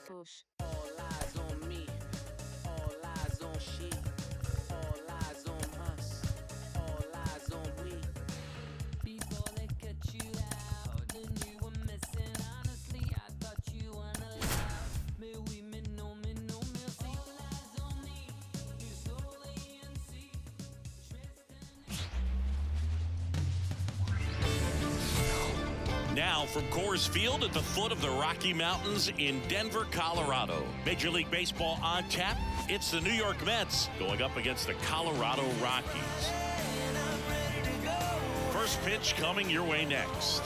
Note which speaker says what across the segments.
Speaker 1: Push.
Speaker 2: All eyes on me, all eyes on she, all eyes on us, all eyes on we. Before they cut you out, and you were missing. Honestly, I thought you weren't allowed. Mais oui, mais non, merci. All eyes on me, you slowly and see.
Speaker 3: Now from Coors Field at the foot of the Rocky Mountains in Denver, Colorado. Major League Baseball on tap. It's the New York Mets going up against the Colorado Rockies. First pitch coming your way next.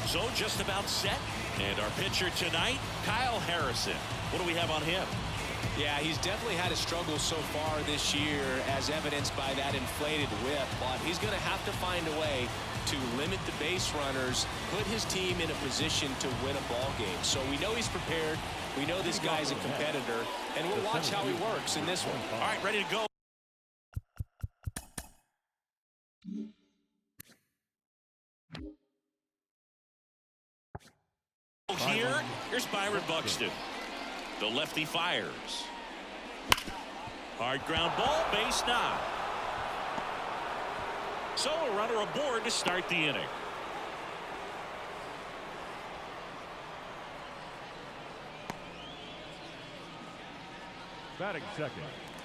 Speaker 3: So just about set. And our pitcher tonight, Kyle Harrison. What do we have on him?
Speaker 4: Yeah, he's definitely had a struggle so far this year, as evidenced by that inflated whip. But he's going to have to find a way to limit the base runners, put his team in a position to win a ball game. So we know he's prepared. We know this guy's a competitor. And we'll watch how he works in this one.
Speaker 3: All right, ready to go. Here's Byron Buxton. The lefty fires. Hard ground ball, base knock. So a runner aboard to start the inning.
Speaker 5: Batting second.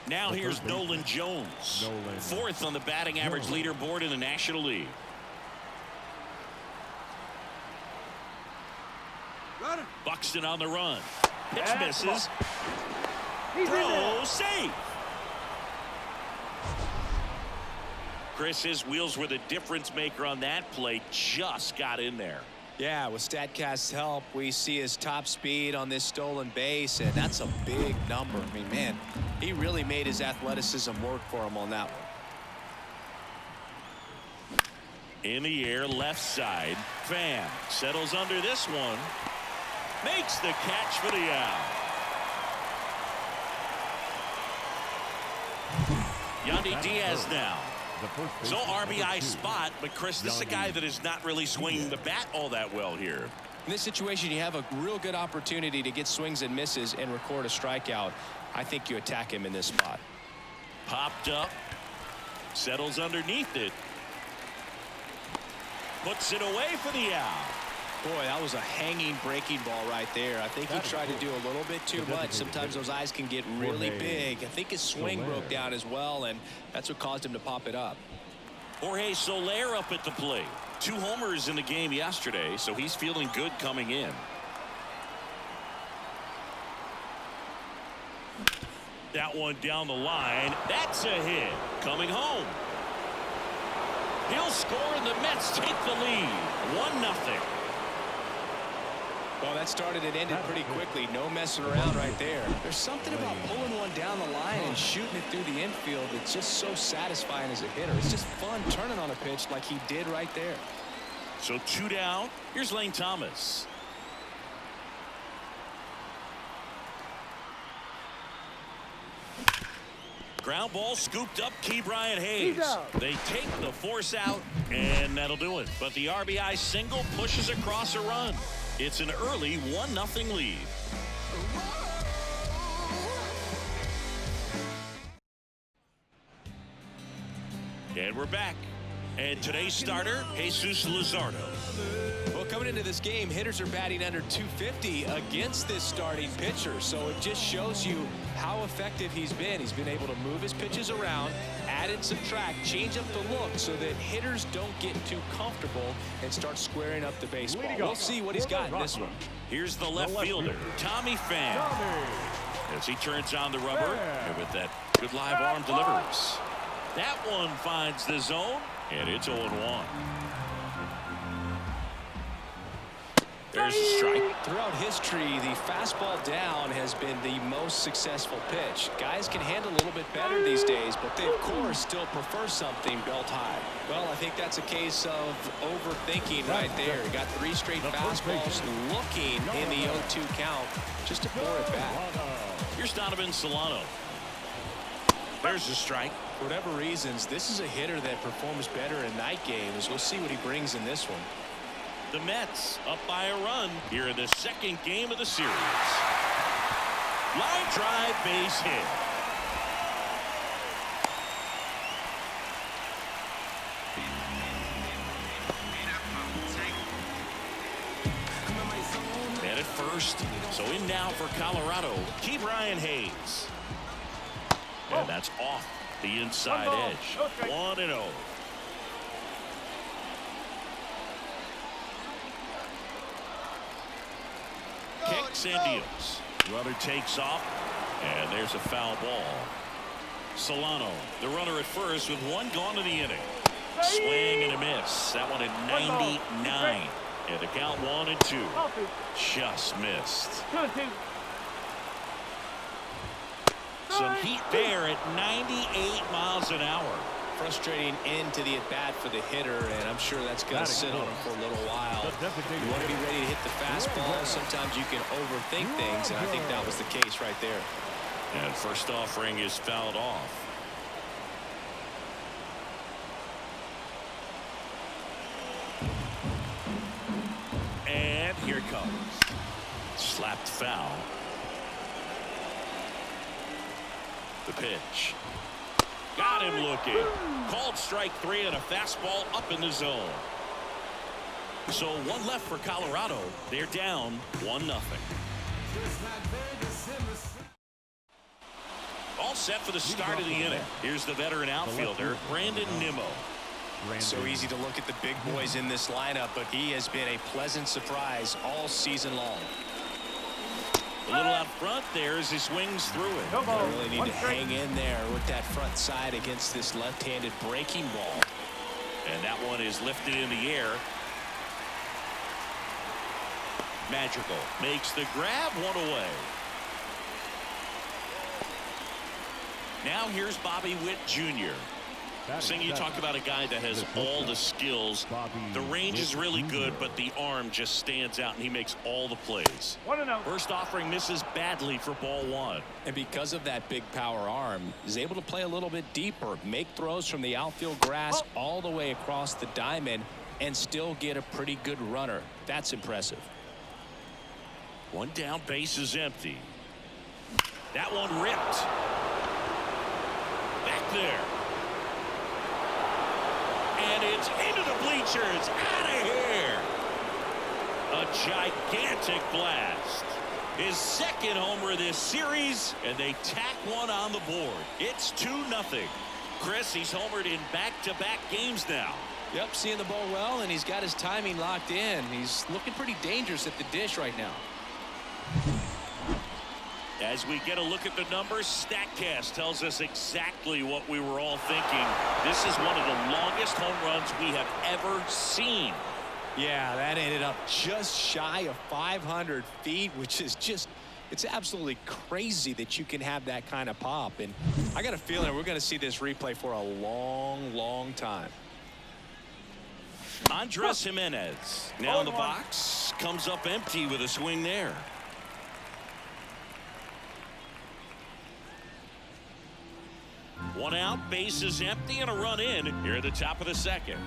Speaker 3: Now here's Nolan Jones. Fourth on the batting average leaderboard in the National League. Buxton on the run. Pitch misses. Throw safe. Chris, his wheels were the difference maker on that play. Just got in there.
Speaker 4: Yeah, with StatCast's help, we see his top speed on this stolen base, and that's a big number. I mean, man, he really made his athleticism work for him on that one.
Speaker 3: In the air, left side. Pham settles under this one. Makes the catch for the out. Yandy Diaz now. So RBI spot, but Chris, this is a guy that is not really swinging the bat all that well here.
Speaker 4: In this situation, you have a real good opportunity to get swings and misses and record a strikeout. I think you attack him in this spot.
Speaker 3: Popped up. Settles underneath it. Puts it away for the out.
Speaker 4: Boy, that was a hanging breaking ball right there. I think he tried to do a little bit too much. Sometimes those eyes can get really big. I think his swing broke down as well, and that's what caused him to pop it up.
Speaker 3: Jorge Soler up at the plate. 2 homers in the game yesterday, so he's feeling good coming in. That one down the line. That's a hit. Coming home. He'll score, and the Mets take the lead. 1-0.
Speaker 4: Well, that started and ended pretty quickly. No messing around right there. There's something about pulling one down the line and shooting it through the infield that's just so satisfying as a hitter. It's just fun turning on a pitch like he did right there.
Speaker 3: So 2 down. Here's Lane Thomas. Ground ball scooped up. Ke'Bryan Hayes. They take the force out, and that'll do it. But the RBI single pushes across a run. It's an early 1-0 lead. And we're back. And today's starter, Jesus Luzardo.
Speaker 4: Well, coming into this game, hitters are batting under 250 against this starting pitcher. So it just shows you how effective he's been. He's been able to move his pitches around, add and subtract, change up the look so that hitters don't get too comfortable and start squaring up the baseball. We'll see what he's got in this one.
Speaker 3: Here's the left fielder, Tommy Pham. As he turns on the rubber, and with that good live arm delivers. That one finds the zone, and it's 0-1. There's a strike.
Speaker 4: Throughout history, the fastball down has been the most successful pitch. Guys can handle a little bit better these days, but they, of course, still prefer something belt high. Well, I think that's a case of overthinking right there. You got 3 straight fastballs looking in the 0-2 count just to pour it back.
Speaker 3: Here's Donovan Solano. There's a strike.
Speaker 4: For whatever reasons, this is a hitter that performs better in night games. We'll see what he brings in this one.
Speaker 3: The Mets up by a run here in the second game of the series. Line drive, base hit. And at first, so in now for Colorado, Brian Hayes. And that's off the inside edge. 1-0. Kicks and deals. Runner takes off, and there's a foul ball. Solano, the runner at first with 1 gone in the inning. Swing and a miss. That one at 99. And the count 1-2. Just missed. Some heat there at 98 miles an hour.
Speaker 4: Frustrating end to the at-bat for the hitter, and I'm sure that's going to sit on him for a little while. You want to be ready to hit the fastball. Sometimes you can overthink things, and I think that was the case right there.
Speaker 3: And first offering is fouled off. And here it comes. Slapped foul. The pitch. Got him looking. Called strike 3 and a fastball up in the zone. So 1 left for Colorado. They're down 1-0. All set for the start of the inning. Here's the veteran outfielder, Brandon Nimmo.
Speaker 4: So easy to look at the big boys in this lineup, but he has been a pleasant surprise all season long.
Speaker 3: A little out front there as he swings through it.
Speaker 4: You really need to hang in there with that front side against this left-handed breaking ball.
Speaker 3: And that one is lifted in the air. Magical makes the grab, 1 away. Now here's Bobby Witt Jr. Sing, you talk about a guy that has all the skills. The range is really good, but the arm just stands out, and he makes all the plays. First offering misses badly for ball 1.
Speaker 4: And because of that big power arm, he's able to play a little bit deeper, make throws from the outfield grass all the way across the diamond, and still get a pretty good runner. That's impressive.
Speaker 3: 1 down, base is empty. That one ripped. Back there. And it's into the bleachers. Out of here. A gigantic blast. His second homer this series, and they tack 1 on the board. It's 2-0. Chris, he's homered in back-to-back games now.
Speaker 4: Yep, seeing the ball well, and he's got his timing locked in. He's looking pretty dangerous at the dish right now.
Speaker 3: As we get a look at the numbers, StatCast tells us exactly what we were all thinking. This is one of the longest home runs we have ever seen.
Speaker 4: Yeah, that ended up just shy of 500 feet, which is just, it's absolutely crazy that you can have that kind of pop. And I got a feeling we're going to see this replay for a long, long time.
Speaker 3: Andres Jimenez now in the box, comes up empty with a swing there. One out, base is empty, and a run in here at the top of the second.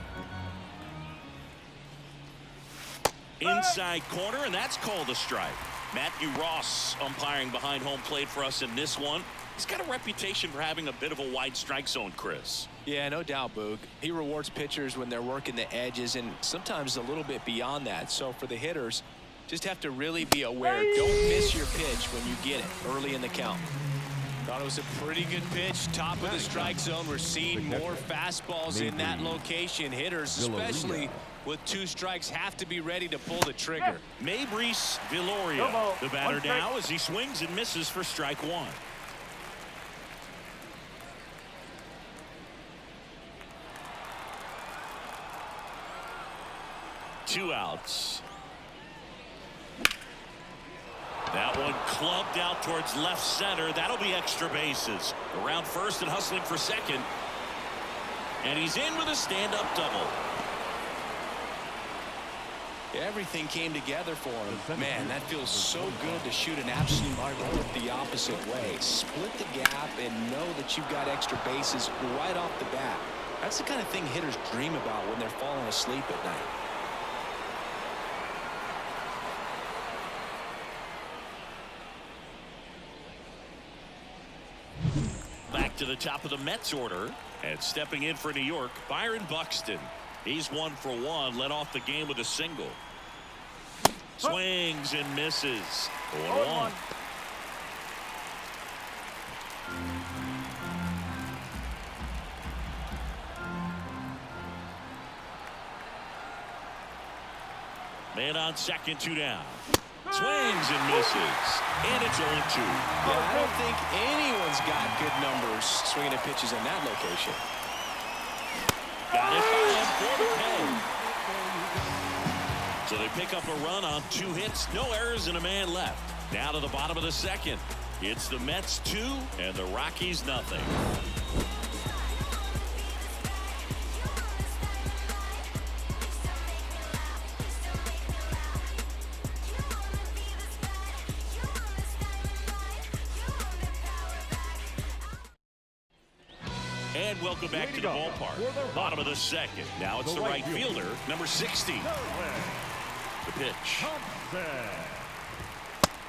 Speaker 3: Inside corner, and that's called a strike. Matthew Ross umpiring behind home plate for us in this one. He's got a reputation for having a bit of a wide strike zone, Chris.
Speaker 4: Yeah, no doubt, Boog. He rewards pitchers when they're working the edges and sometimes a little bit beyond that. So for the hitters, just have to really be aware. Don't miss your pitch when you get it early in the count. Thought it was a pretty good pitch. Top of the strike zone. We're seeing more fastballs in that location. Hitters, especially with 2 strikes, have to be ready to pull the trigger.
Speaker 3: Maybreece Viloria, the batter now as he swings and misses for strike 1. Two outs. That one clubbed out towards left center. That'll be extra bases. Around first and hustling for second. And he's in with a stand-up double.
Speaker 4: Everything came together for him. Man, that feels so good to shoot an absolute bullet the opposite way. Split the gap and know that you've got extra bases right off the bat. That's the kind of thing hitters dream about when they're falling asleep at night.
Speaker 3: Back to the top of the Mets order. And stepping in for New York, Byron Buxton. He's 1 for 1, led off the game with a single. Swings and misses. 0-1. Man on second, 2 down. Swings and misses. And it's 0-2.
Speaker 4: Yeah, I don't think anyone's got good numbers swinging at pitches in that location.
Speaker 3: Got it by him for the pin. So they pick up a run on 2 hits, no errors, and a man left. Now to the bottom of the second. It's the Mets 2 and the Rockies nothing. And welcome back to the ballpark. Bottom of the second. Now it's the right fielder, number 60. The pitch.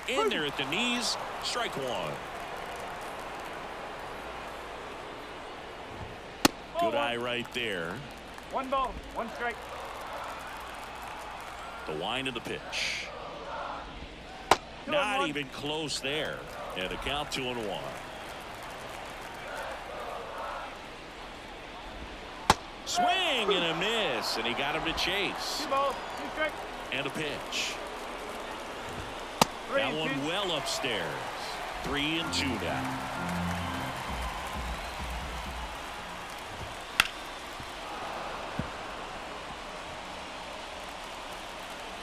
Speaker 3: In there at the knees. Strike 1. Good eye right there.
Speaker 1: 1 ball, 1 strike.
Speaker 3: The wind of the pitch. Not even close there. And a count 2-1. Swing and a miss, and he got him to chase.
Speaker 1: 2 balls, 2 strikes.
Speaker 3: And a pitch.
Speaker 1: 3
Speaker 3: That
Speaker 1: and
Speaker 3: one
Speaker 1: 2.
Speaker 3: well upstairs. 3-2 now.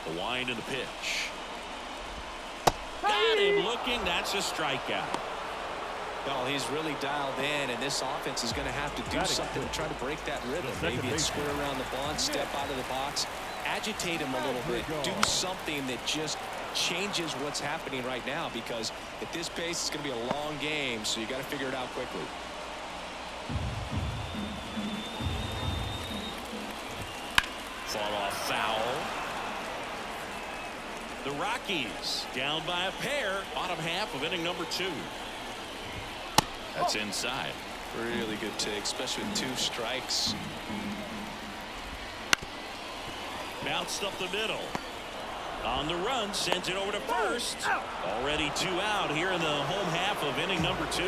Speaker 3: The wind and the pitch. Got him looking. That's a strikeout.
Speaker 4: Well, he's really dialed in, and this offense is going to have to do something to try to break that rhythm. Maybe it's square around the bunt, step out of the box, agitate him a little bit, do something that just changes what's happening right now, because at this pace it's going to be a long game, so you got to figure it out quickly.
Speaker 3: Fought off foul. The Rockies down by a pair. Bottom half of inning number 2. That's inside.
Speaker 4: Really good take, especially with 2 strikes.
Speaker 3: Bounced up the middle. On the run, sends it over to first. Already 2 out here in the home half of inning number 2.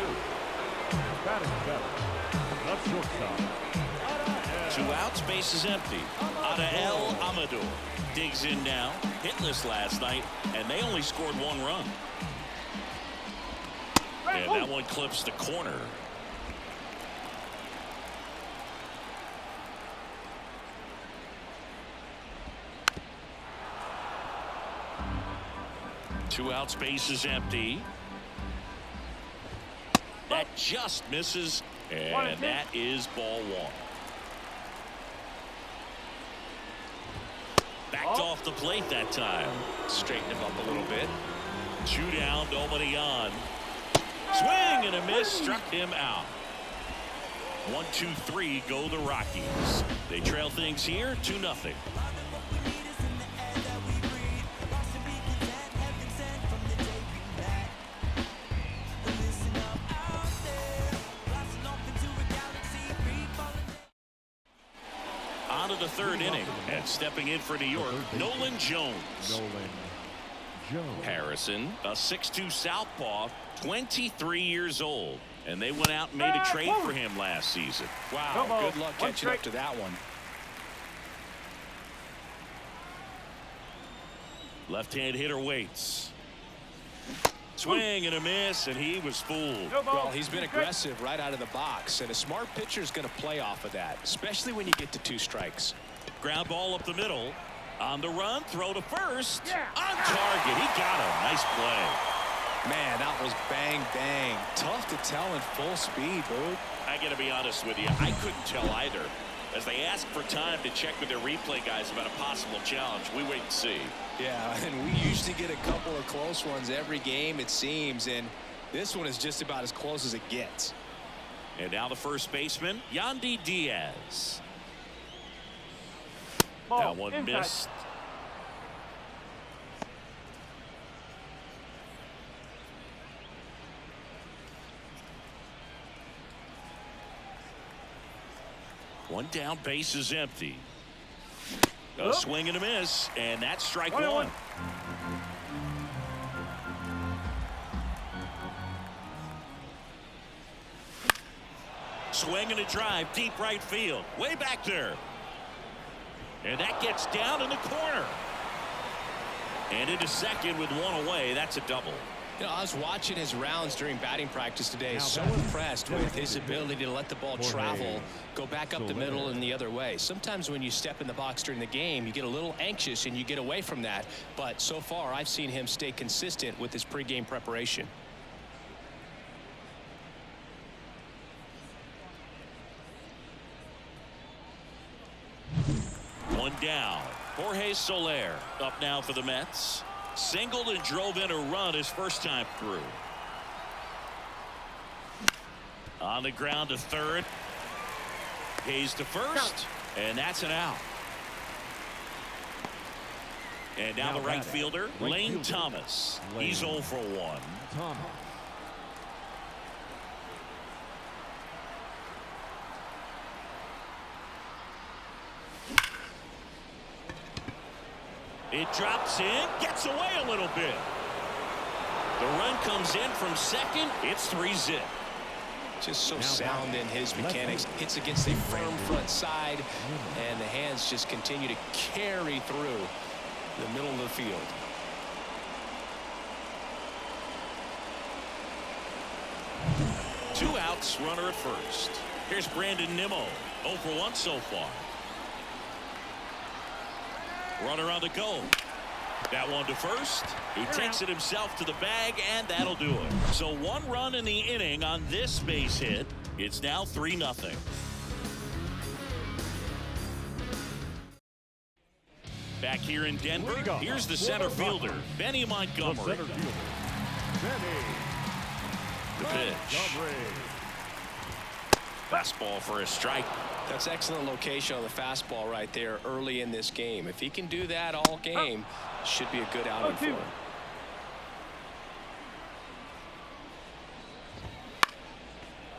Speaker 3: 2 outs, base is empty. Adael Amador digs in now. Hitless last night, and they only scored 1 run. And that one clips the corner. Two outs, base is empty. That just misses, and that is ball 1. Backed off the plate that time.
Speaker 4: Straighten him up a little bit.
Speaker 3: 2 down, nobody on. Swing and a miss, struck him out. 1, 2, 3 go the Rockies. They trail things here 2-0. On to the 3rd inning, and stepping in for New York, Nolan Jones. Harrison, a 6'2" southpaw, 23 years old, and they went out and made a trade for him last season.
Speaker 4: Wow, good luck catching up to that one.
Speaker 3: Left-hand hitter waits. Swing and a miss, and he was fooled.
Speaker 4: Well, he's been aggressive right out of the box, and a smart pitcher is going to play off of that, especially when you get to 2 strikes.
Speaker 3: Ground ball up the middle. On the run, throw to first.
Speaker 1: Yeah.
Speaker 3: On target. He got him. Nice play.
Speaker 4: Man, that was bang, bang. Tough to tell in full speed, Boog.
Speaker 3: I got to be honest with you. I couldn't tell either. As they ask for time to check with their replay guys about a possible challenge, we wait and see.
Speaker 4: Yeah, and we usually get a couple of close ones every game, it seems, and this one is just about as close as it gets.
Speaker 3: And now the first baseman, Yandy Diaz.
Speaker 1: Ball.
Speaker 3: That one
Speaker 1: Impact.
Speaker 3: missed. One down, base is empty. A
Speaker 1: Oop.
Speaker 3: swing and a miss, and that's strike
Speaker 1: 1-1.
Speaker 3: one. Swing and a drive, deep right field, way back there. And that gets down in the corner. And into second with one away. That's a double.
Speaker 4: You know, I was watching his rounds during batting practice today. So impressed with his ability to let the ball travel, go back up the middle and the other way. Sometimes when you step in the box during the game, you get a little anxious and you get away from that. But so far, I've seen him stay consistent with his pregame preparation.
Speaker 3: One down. Jorge Soler up now for the Mets. Singled and drove in a run his first time through. On the ground to third. Hayes to first. And that's an out. And now the right fielder, Lane Thomas. He's 0 for 1. It drops in, gets away a little bit. The run comes in from second. It's 3-0.
Speaker 4: Just so sound in his mechanics. Hits against a firm front side, and the hands just continue to carry through the middle of the field.
Speaker 3: Two outs, runner at first. Here's Brandon Nimmo, 0 for 1 so far. Runner on the go. That one to first. He takes it himself to the bag, and that'll do it. So one run in the inning on this base hit. It's now 3-0. Back here in Denver, here's the center fielder, Benny Montgomery. The pitch. Fastball for a strike.
Speaker 4: That's excellent location on the fastball right there early in this game. If he can do that all game, should be a good outing for him.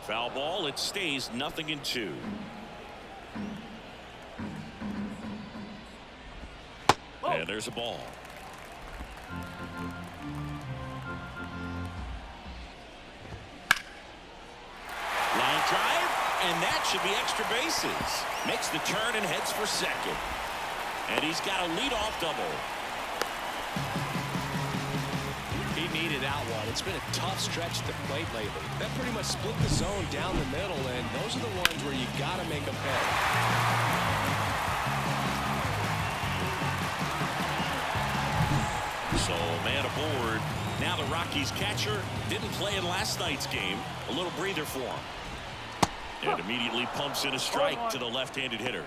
Speaker 3: Foul ball. It stays 0-2. And there's a ball. Line drive, and that should be extra bases. Makes the turn and heads for second. And he's got a leadoff double.
Speaker 4: He needed that one. It's been a tough stretch at the plate lately. That pretty much split the zone down the middle, and those are the ones where you got to make them pay.
Speaker 3: So man aboard. Now the Rockies catcher didn't play in last night's game. A little breather for him. And immediately pumps in a strike to the left-handed hitter.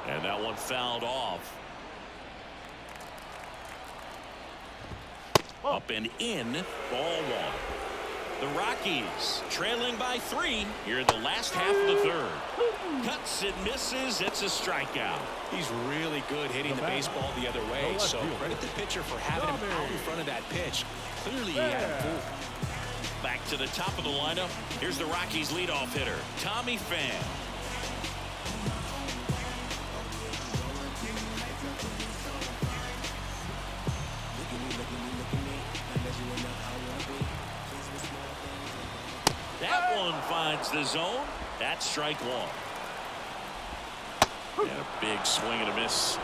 Speaker 3: And that one fouled off. Up and in, ball one. The Rockies trailing by 3 here in the last half of the third. Cuts and misses. It's a strikeout.
Speaker 4: He's really good hitting the baseball the other way, so credit the pitcher for having him out in front of that pitch. Clearly he had him fooled.
Speaker 3: Back to the top of the lineup. Here's the Rockies leadoff hitter, Tommy Pham. That one finds the zone. That's strike one. And a big swing and a miss.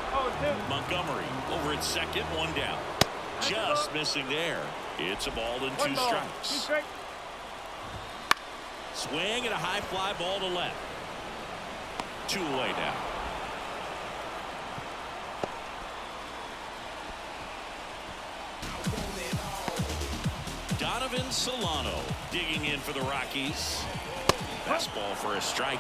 Speaker 3: Montgomery over at second, one down. Just missing there. It's a ball and 2 strikes. Swing and a high fly ball to left. 2 away now. Solano digging in for the Rockies. Fastball for a strike.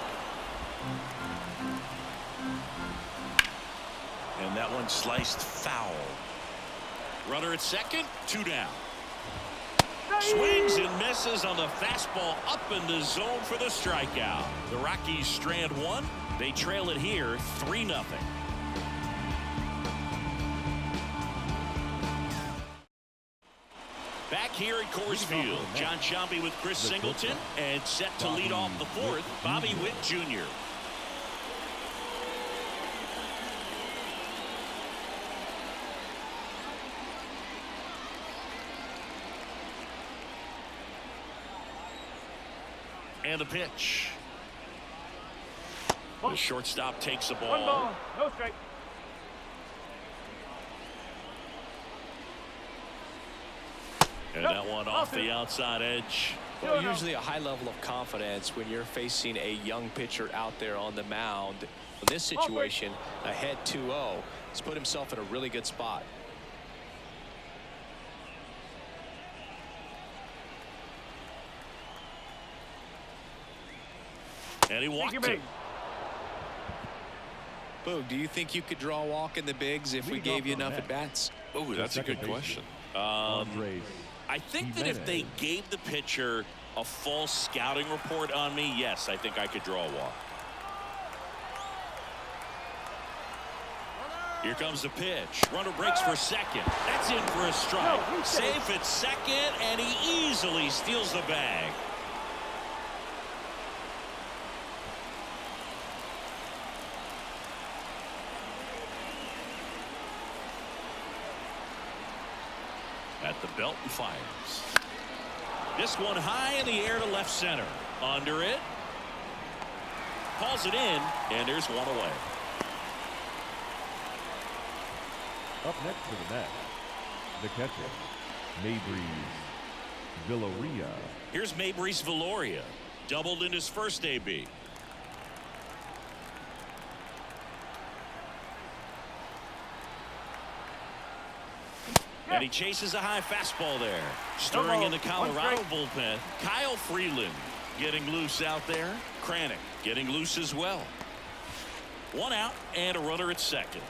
Speaker 3: And that one sliced foul. Runner at second, 2 down. Swings and misses on the fastball up in the zone for the strikeout. The Rockies strand 1. They trail it here 3-0. Back here at Coors Field, John Sciambi with Chris Singleton, and set to lead off the 4th, Bobby Witt Jr. And the pitch. The shortstop takes the ball.
Speaker 1: 1 ball, no strike.
Speaker 3: And that one off the outside edge.
Speaker 4: Well, usually a high level of confidence when you're facing a young pitcher out there on the mound. In this situation, ahead 2-0, he's put himself in a really good spot.
Speaker 3: And he walked it.
Speaker 4: Boog, do you think you could draw a walk in the bigs if we gave you enough at bats?
Speaker 3: Oh, that's a good question. I think that if they gave the pitcher a false scouting report on me, yes, I think I could draw a walk. Here comes the pitch. Runner breaks for second. That's in for a strike. Safe at second, and he easily steals the bag. At the belt and fires. This one high in the air to left center. Under it. Calls it in, and there's 1 away.
Speaker 5: Up next to the net, the catcher, Maybreeze Villoria.
Speaker 3: Here's Maybreeze Villoria. Doubled in his first AB. And he chases a high fastball there. Stirring in the Colorado bullpen. Kyle Freeland getting loose out there. Kranick getting loose as well. 1 out and a runner at second.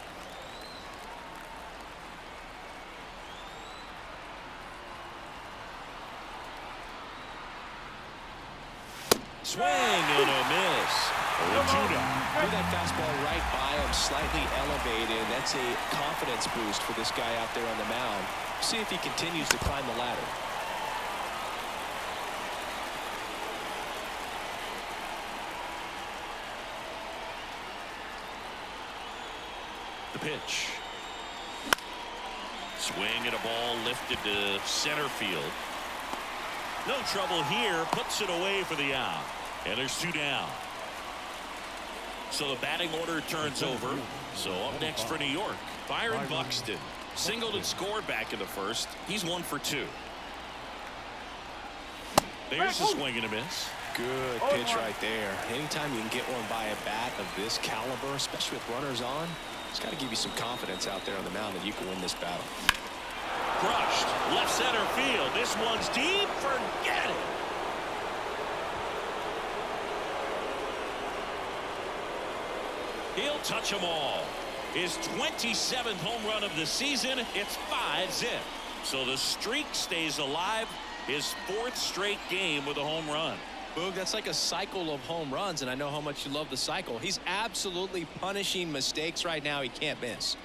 Speaker 3: Swing and a miss. 2 down.
Speaker 4: Threw that fastball right by him, slightly elevated. That's a confidence boost for this guy out there on the mound. See if he continues to climb the ladder.
Speaker 3: The pitch. Swing and a ball lifted to center field. No trouble here. Puts it away for the out. And there's 2 down. So the batting order turns over. So up next for New York, Byron Buxton. Singled and scored back in the first. He's 1 for 2. There's a swing and a miss.
Speaker 4: Good pitch right there. Anytime you can get one by a bat of this caliber, especially with runners on, it's got to give you some confidence out there on the mound that you can win this battle.
Speaker 3: Crushed. Left center field. This one's deep. Forget it. He'll touch them all. His 27th home run of the season. It's 5-0. So the streak stays alive. His 4th straight game with a home run.
Speaker 4: Boog, that's like a cycle of home runs, and I know how much you love the cycle. He's absolutely punishing mistakes right now he can't miss.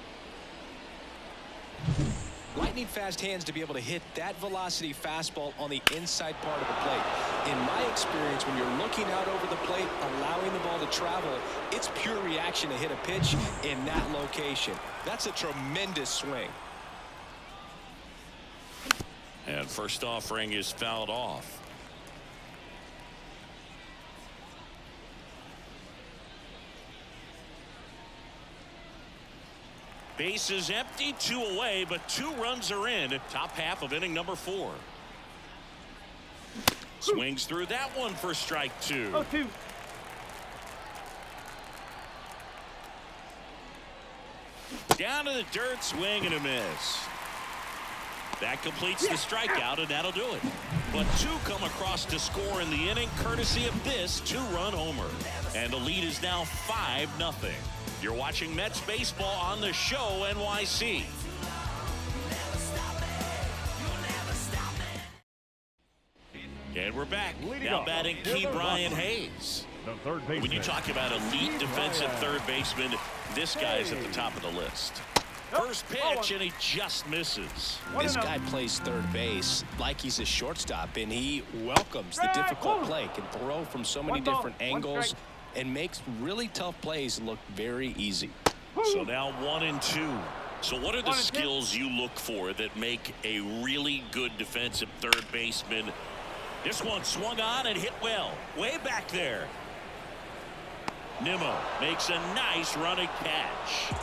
Speaker 4: Lightning fast hands to be able to hit that velocity fastball on the inside part of the plate. In my experience, when you're looking out over the plate, allowing the ball to travel, it's pure reaction to hit a pitch in that location. That's a tremendous swing.
Speaker 3: And first offering is fouled off. Bases empty, 2 away, but 2 runs are in. Top half of inning number 4. Swings through that one for strike 2.
Speaker 1: 0-2.
Speaker 3: Down to the dirt, swing and a miss. That completes the strikeout, and that'll do it. But two come across to score in the inning, courtesy of this two-run homer. And the lead is now 5-0. You're watching Mets baseball on the show, NYC. And we're back. Now batting Key Brian Hayes.
Speaker 5: The third baseman.
Speaker 3: When you talk about elite defensive third baseman, this guy's at the top of the list. First pitch, and he just misses.
Speaker 4: This guy plays third base like he's a shortstop, and he welcomes the difficult play, can throw from so many different angles, and makes really tough plays look very easy.
Speaker 3: So now 1-2. So what are the skills you look for that make a really good defensive third baseman? This one swung on and hit well. Way back there. Nimmo makes a nice running catch.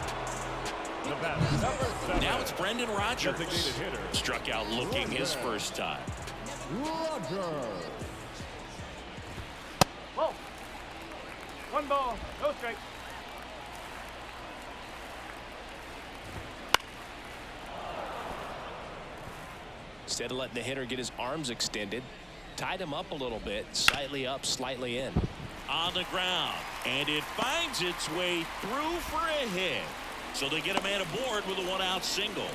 Speaker 3: Now it's Brendan Rodgers. Struck out looking his first time.
Speaker 1: Ball. 1 ball, no strike.
Speaker 4: Instead of letting the hitter get his arms extended, tied him up a little bit, slightly up, slightly in.
Speaker 3: On the ground, and it finds its way through for a hit. So they get a man aboard with a 1-out single.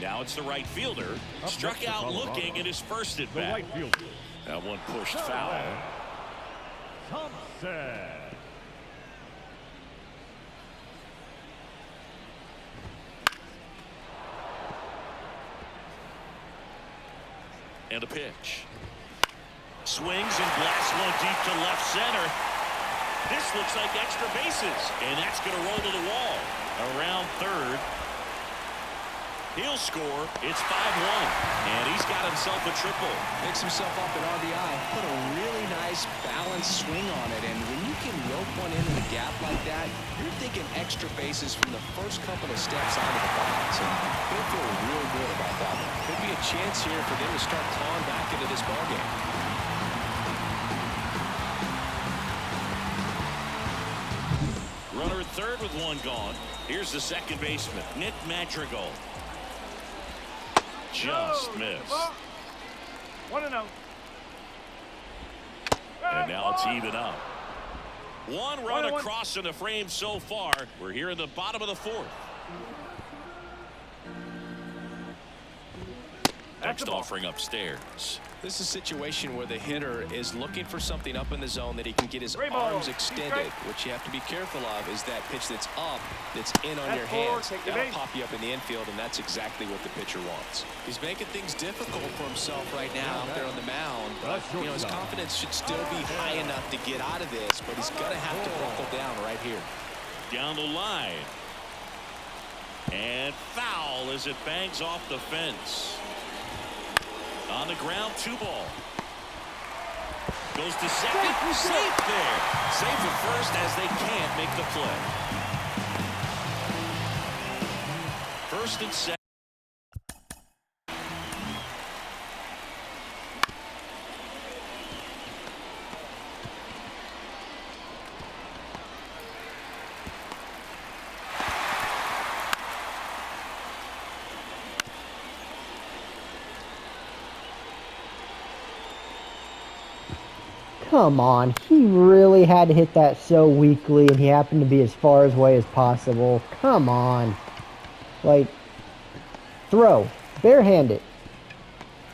Speaker 3: Now it's the right fielder. Struck out looking at his first at bat. That one pushed foul.
Speaker 5: Thompson.
Speaker 3: And a pitch. Swings and blasts one deep to left center. This looks like extra bases, and that's going to roll to the wall. Around third. He'll score. It's 5-1, and he's got himself a triple.
Speaker 4: Picks himself up an RBI. Put a really nice balanced swing on it, and when you can rope one into the gap like that, you're thinking extra bases from the first couple of steps out of the box, and he'll feel real good about that. Could be a chance here for them to start clawing back into this ballgame.
Speaker 3: Runner at third with one gone. Here's the second baseman, Nick Madrigal. Just missed.
Speaker 1: 1-0.
Speaker 3: And now it's even up. One run across in the frame so far. We're here in the bottom of the fourth. Next offering upstairs.
Speaker 4: This is a situation where the hitter is looking for something up in the zone that he can get his arms extended. What you have to be careful of is that pitch that's up, that's in on your hands. That'll pop you up in the infield, and that's exactly what the pitcher wants. He's making things difficult for himself right now out there on the mound. But, you know, his confidence should still be high enough to get out of this, but he's going to have to buckle down right here.
Speaker 3: Down the line. And foul as it bangs off the fence. On the ground, 2 ball. Goes to second. Safe there. Safe at first as they can't make the play. First and second.
Speaker 6: Come on, he really had to hit that so weakly, and he happened to be as far away as possible. Come on. Like, throw. Barehanded.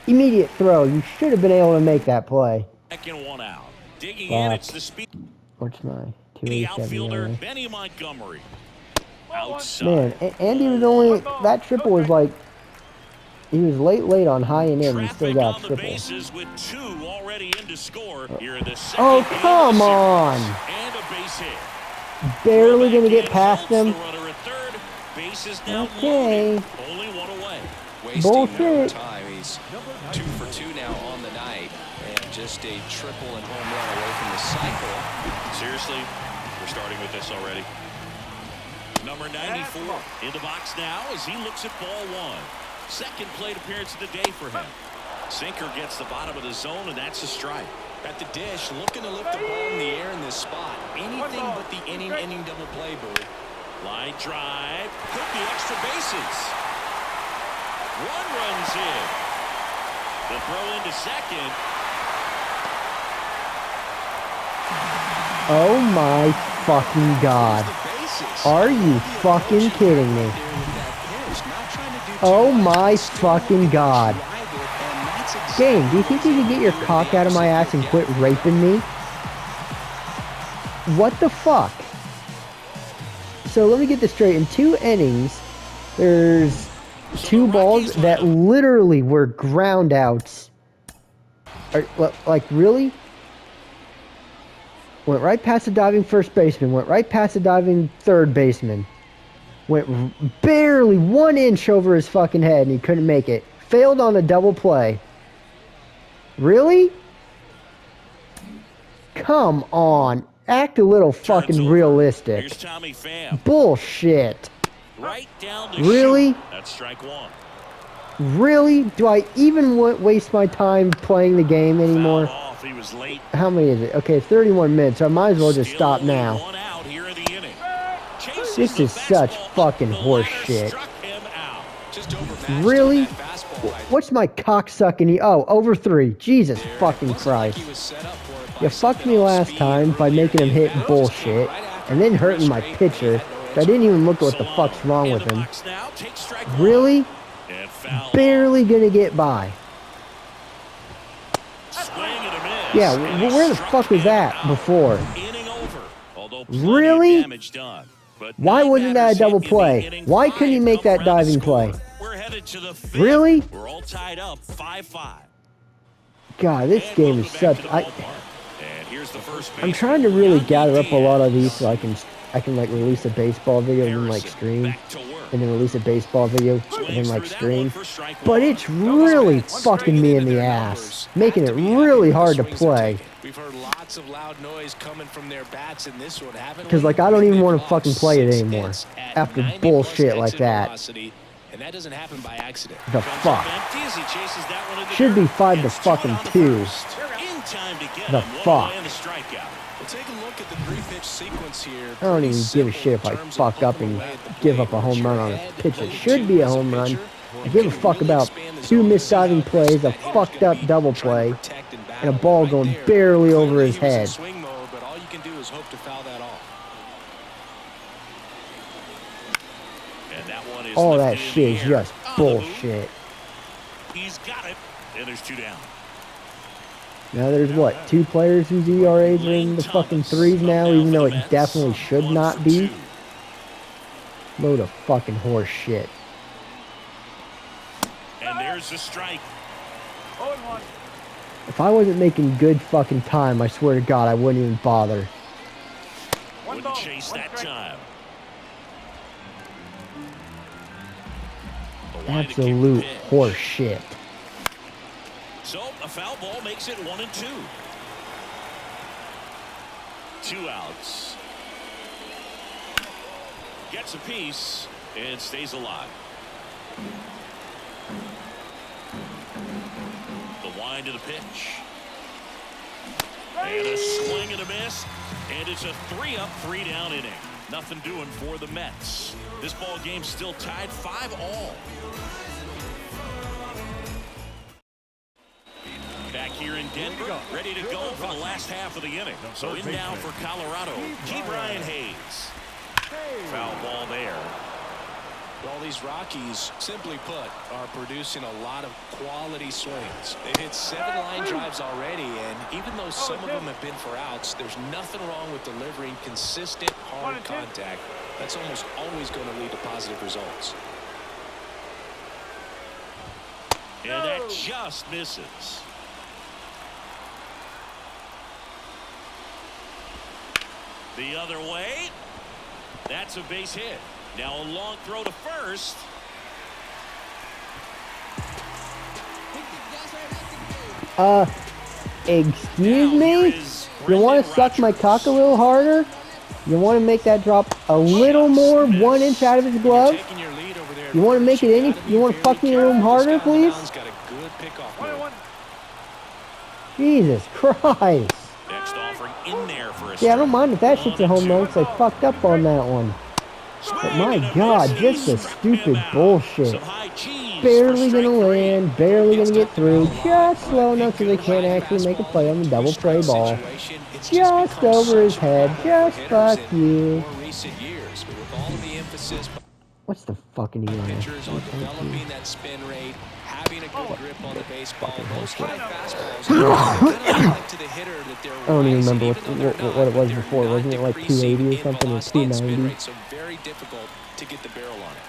Speaker 6: Immediate throw. You should have been able to make that play.
Speaker 3: Second one out. Digging in, it's the speed.
Speaker 6: What's my
Speaker 3: The
Speaker 6: 287?
Speaker 3: outfielder, Benny Montgomery. Outside.
Speaker 6: Man, Andy was only, that triple was like, he was late on high and in, and still got a triple.
Speaker 3: Bases with 2 already in to score here in the second.
Speaker 6: Oh, come on.
Speaker 3: And a base hit.
Speaker 6: Barely going to get past him.
Speaker 3: The runner at third. Bases now
Speaker 6: Okay.
Speaker 3: loaded. Only 1 away.
Speaker 4: Wasting
Speaker 6: Bullshit.
Speaker 4: no time. He's 2 for 2 now on the night, and just a triple and home run away from the cycle.
Speaker 3: Seriously, we're starting with this already. Number 94 in the box now as he looks at ball 1. Second plate appearance of the day for him. Sinker gets the bottom of the zone, and that's a strike.
Speaker 4: At the dish, looking to lift the ball in the air in this spot. Anything but the inning double play, Boo.
Speaker 3: Line drive. Hit the extra bases. One runs in. The throw into second.
Speaker 6: Oh my fucking God. Are you fucking kidding me? Oh my fucking God. Game, do you think you can get your cock out of my ass and quit raping me? What the fuck? So let me get this straight. In 2 innings, there's 2 balls that literally were ground outs. Like, really? Went right past the diving first baseman. Went right past the diving third baseman. Went barely 1 inch over his fucking head and he couldn't make it. Failed on a double play. Really? Come on. Act a little fucking realistic.
Speaker 3: Here's Tommy Pham.
Speaker 6: Bullshit.
Speaker 3: Right down the
Speaker 6: Really?
Speaker 3: chute. That's strike 1.
Speaker 6: Really? Do I even waste my time playing the game anymore?
Speaker 3: Fouled off. He was late.
Speaker 6: How many is it? Okay, it's 31 minutes, so I might as well just
Speaker 3: Still
Speaker 6: stop
Speaker 3: only
Speaker 6: now.
Speaker 3: 1 out here in the inning. Chases
Speaker 6: This
Speaker 3: the
Speaker 6: is such
Speaker 3: fastball.
Speaker 6: fucking
Speaker 3: The
Speaker 6: horse
Speaker 3: liner
Speaker 6: shit.
Speaker 3: struck him out.
Speaker 4: Just overmatched
Speaker 6: Really?
Speaker 4: on that fastball right
Speaker 6: What's my cocksucking? Oh, over 3. Jesus
Speaker 4: there.
Speaker 6: fucking
Speaker 4: It wasn't like
Speaker 6: Christ.
Speaker 4: he was set up for it by
Speaker 6: You fucked
Speaker 4: something
Speaker 6: me
Speaker 4: off
Speaker 6: last
Speaker 4: speed
Speaker 6: time by
Speaker 4: earlier
Speaker 6: making him
Speaker 4: in
Speaker 6: hit
Speaker 4: the at-bat.
Speaker 6: bullshit,
Speaker 4: Right after
Speaker 6: and then
Speaker 4: the
Speaker 6: hurting my
Speaker 4: straight,
Speaker 6: pitcher.
Speaker 4: had no
Speaker 6: So I didn't even look at what the fuck's
Speaker 3: Solano
Speaker 6: wrong
Speaker 3: in
Speaker 6: with
Speaker 3: the
Speaker 6: him.
Speaker 3: box now. Takes strike 1.
Speaker 6: Really?
Speaker 3: And foul
Speaker 6: Barely gonna get by.
Speaker 3: off. Swing and a miss.
Speaker 6: Yeah,
Speaker 3: And he
Speaker 6: where the
Speaker 3: struck
Speaker 6: fuck was
Speaker 3: him
Speaker 6: that
Speaker 3: out.
Speaker 6: before?
Speaker 3: Inning over. Although plenty
Speaker 6: Really?
Speaker 3: of damage done. But
Speaker 6: Why
Speaker 3: 9
Speaker 6: wasn't that a
Speaker 3: batters
Speaker 6: double
Speaker 3: hit in the
Speaker 6: play?
Speaker 3: inning.
Speaker 6: Why
Speaker 3: 5
Speaker 6: couldn't he make
Speaker 3: come
Speaker 6: that
Speaker 3: around to
Speaker 6: diving play?
Speaker 3: score. We're headed to the 5th.
Speaker 6: Really?
Speaker 3: We're all tied up 5-5.
Speaker 6: God, this
Speaker 3: And
Speaker 6: game
Speaker 3: welcome
Speaker 6: is
Speaker 3: back
Speaker 6: such.
Speaker 3: to the ballpark. And here's the first
Speaker 6: I'm
Speaker 3: baseman,
Speaker 6: trying to really
Speaker 3: Yandy
Speaker 6: gather up a lot of
Speaker 3: Diaz.
Speaker 6: these so I can like release a baseball video and then like
Speaker 3: Harrison
Speaker 6: stream,
Speaker 3: back to work.
Speaker 6: and then release a baseball video and
Speaker 3: Swings
Speaker 6: then like
Speaker 3: through that
Speaker 6: stream.
Speaker 3: one for strike
Speaker 6: But
Speaker 3: 1.
Speaker 6: it's really fucking me in the ass, making it really hard to play.
Speaker 4: We've heard lots of loud noise coming from their bats in this one, haven't we?
Speaker 6: Because like I don't even
Speaker 4: They've
Speaker 6: want to
Speaker 4: logged
Speaker 6: fucking play it
Speaker 4: 6
Speaker 6: anymore
Speaker 4: hits at
Speaker 6: after
Speaker 4: 90+
Speaker 6: bullshit like
Speaker 4: exit
Speaker 6: that.
Speaker 4: velocity, and that doesn't happen by accident.
Speaker 6: The
Speaker 3: Comes
Speaker 6: fuck.
Speaker 3: up empty as he chases that one in the
Speaker 6: Should be
Speaker 3: dirt.
Speaker 6: 5 to
Speaker 3: Gets
Speaker 6: fucking
Speaker 3: on the
Speaker 6: 2.
Speaker 3: first. In time to get
Speaker 6: The
Speaker 3: him. One
Speaker 6: fuck.
Speaker 3: away and the strikeout.
Speaker 4: We'll take a look at the 3-pitch sequence here.
Speaker 6: I don't
Speaker 4: Pretty
Speaker 6: even give a
Speaker 4: simple
Speaker 6: shit if
Speaker 4: in
Speaker 6: I
Speaker 4: terms of
Speaker 6: fuck up
Speaker 4: putting
Speaker 6: and
Speaker 4: away at the
Speaker 6: give
Speaker 4: plate.
Speaker 6: up a home run on a
Speaker 4: Head,
Speaker 6: pitch that
Speaker 4: low
Speaker 6: should
Speaker 4: two
Speaker 6: be a
Speaker 4: as
Speaker 6: home run.
Speaker 4: pitcher.
Speaker 6: I give a
Speaker 4: You
Speaker 6: fuck
Speaker 4: really
Speaker 6: about
Speaker 4: expand the
Speaker 6: 2
Speaker 4: zone
Speaker 6: missed
Speaker 4: to see how
Speaker 6: diving plays, a
Speaker 4: aggressive that hitter's
Speaker 6: fucked
Speaker 4: gonna
Speaker 6: up
Speaker 4: be,
Speaker 6: double
Speaker 4: trying
Speaker 6: play,
Speaker 4: to protect and
Speaker 6: and a
Speaker 4: battle
Speaker 6: ball
Speaker 4: right
Speaker 6: going
Speaker 4: there.
Speaker 6: barely over
Speaker 4: Clearly
Speaker 6: his
Speaker 4: he was in
Speaker 6: head.
Speaker 4: swing mode, but all you can do is hope to foul that off.
Speaker 3: And that one is
Speaker 6: All
Speaker 3: lifted
Speaker 6: that
Speaker 3: in
Speaker 6: shit
Speaker 3: the
Speaker 6: is
Speaker 3: air.
Speaker 6: just
Speaker 3: On the move.
Speaker 6: bullshit.
Speaker 3: He's got it. And there's 2 down.
Speaker 6: Now there's what, 2 players whose ERAs are in the fucking 3s now, even though it definitely should not be. Load of fucking horse shit.
Speaker 3: And there's the strike.
Speaker 1: 0-1.
Speaker 6: If I wasn't making good fucking time, I swear to God, I wouldn't even bother.
Speaker 1: One
Speaker 3: Wouldn't
Speaker 1: ball,
Speaker 3: chase
Speaker 1: one
Speaker 3: that
Speaker 1: strike.
Speaker 3: time. The line to kick the
Speaker 6: Absolute
Speaker 3: pitch.
Speaker 6: horse shit.
Speaker 3: So a foul ball makes it 1-2. 2 outs. Gets a piece and stays alive. The wind to the pitch. And a swing and a miss. And it's a 3-up, 3-down inning. Nothing doing for the Mets. This ball game still tied 5-all. Back here in Denver, ready to go for the last half of the inning. So in now for Colorado, G. Brian Hayes. Foul ball there.
Speaker 4: Well, these Rockies, simply put, are producing a lot of quality swings. They've hit 7 line drives already, and even though some of them have been for outs, there's nothing wrong with delivering consistent, hard contact. That's almost always going to lead to positive results.
Speaker 3: And that just misses. The other way. That's a base hit. Now a long throw to first.
Speaker 6: Excuse
Speaker 3: Now, here
Speaker 6: me?
Speaker 3: is
Speaker 6: You want
Speaker 3: Brendan
Speaker 6: to suck my
Speaker 3: Rodgers.
Speaker 6: cock a little harder? You want to make that drop a little more, 1 inch out of his glove?
Speaker 4: Taking your lead over there.
Speaker 6: You want to make it any? You want to fuck me a little harder, please?
Speaker 4: Got a good pickoff
Speaker 1: 1-1.
Speaker 4: move.
Speaker 6: Jesus Christ.
Speaker 3: Next offering in there for a
Speaker 6: Yeah, I don't mind if that shit's a home run,
Speaker 3: 1-2.
Speaker 6: because I fucked up on that one. But my God, just the stupid bullshit. Barely gonna land, barely gonna get through, just slow enough so they can't actually make a play on the double play ball. Just over his head, just fuck you. What's the fucking Eli?
Speaker 4: Pitchers on developing that spin rate, having a good grip on the baseball. Those high fastballs kind of like to the hitter that they're
Speaker 6: I don't even
Speaker 4: rising,
Speaker 6: remember
Speaker 4: even though they're not,
Speaker 6: what it was
Speaker 4: they're
Speaker 6: before.
Speaker 4: not
Speaker 6: Wasn't it like
Speaker 4: decreasing
Speaker 6: 280 or
Speaker 4: in
Speaker 6: something, or
Speaker 4: velocity and spin
Speaker 6: 290?
Speaker 4: rate, so very difficult to get the barrel on it.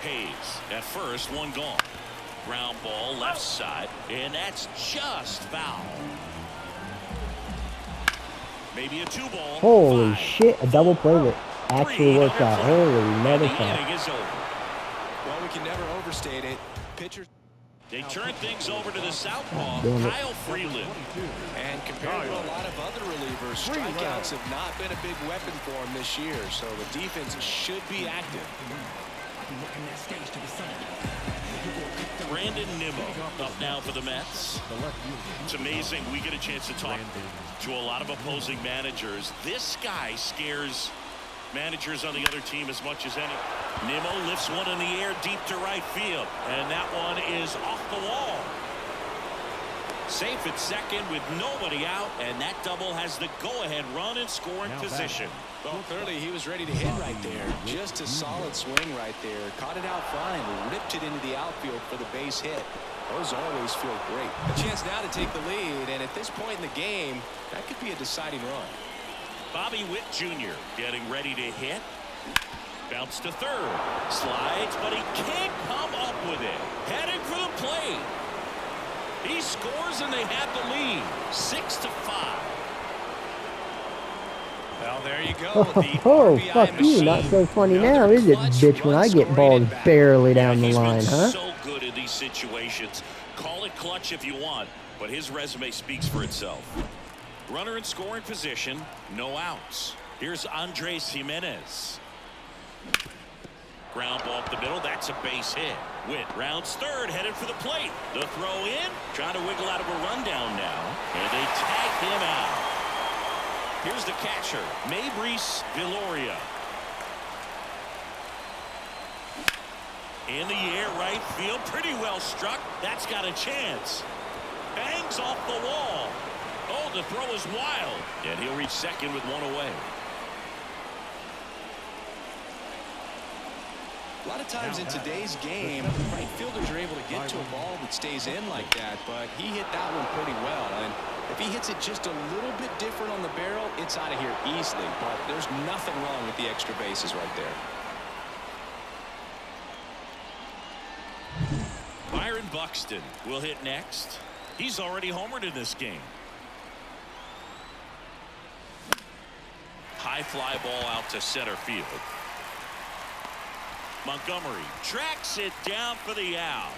Speaker 3: Hayes at first, one gone. Ground ball left side, and that's just foul. Maybe a 2-ball.
Speaker 6: Holy
Speaker 3: 5,
Speaker 6: shit, a double play that actually worked out. Holy
Speaker 3: and the
Speaker 6: motherfucker.
Speaker 3: inning is over.
Speaker 4: Well, we can never overstate it. Pitchers.
Speaker 3: They turn things over to the southpaw,
Speaker 6: Damn it.
Speaker 3: Kyle Freeland.
Speaker 4: And compared to a lot of other relievers, strikeouts have not been a big weapon for him this year, so the defense should be active.
Speaker 3: Brandon Nimmo up now for the Mets. It's amazing. We get a chance to talk to a lot of opposing managers. This guy scares managers on the other team as much as any. Nimmo lifts one in the air deep to right field, and that one is off the wall. Safe at second with nobody out, and that double has the go-ahead run in scoring position.
Speaker 4: Well, clearly he was ready to hit right there. Just a solid swing right there. Caught it out fine, ripped it into the outfield for the base hit. Those always feel great. A chance now to take the lead, and at this point in the game, that could be a deciding run.
Speaker 3: Bobby Witt Jr. getting ready to hit. Bounce to third. Slides, but he can't come up with it. Heading for the plate. He scores, and they have the lead. 6-5.
Speaker 4: Well, there you go.
Speaker 6: Oh, fuck you. Not so funny now, is it, bitch, when I get balls barely down the line,
Speaker 3: He's
Speaker 6: huh?
Speaker 3: been so good in these situations. Call it clutch if you want, but his resume speaks for itself. Runner in scoring position, no outs. Here's Andres Jimenez. Ground ball up the middle, that's a base hit. Witt rounds third, headed for the plate. The throw in, trying to wiggle out of a rundown now, and they tag him out. Here's the catcher, Mabrice Viloria. In the air, right field, pretty well struck. That's got a chance. Bangs off the wall. Oh, the throw is wild, and he'll reach second with one away.
Speaker 4: A lot of times in today's game, right fielders are able to get to a ball that stays in like that, but he hit that one pretty well. And if he hits it just a little bit different on the barrel, it's out of here easily. But there's nothing wrong with the extra bases right there.
Speaker 3: Byron Buxton will hit next. He's already homered in this game. High fly ball out to center field. Montgomery tracks it down for the out.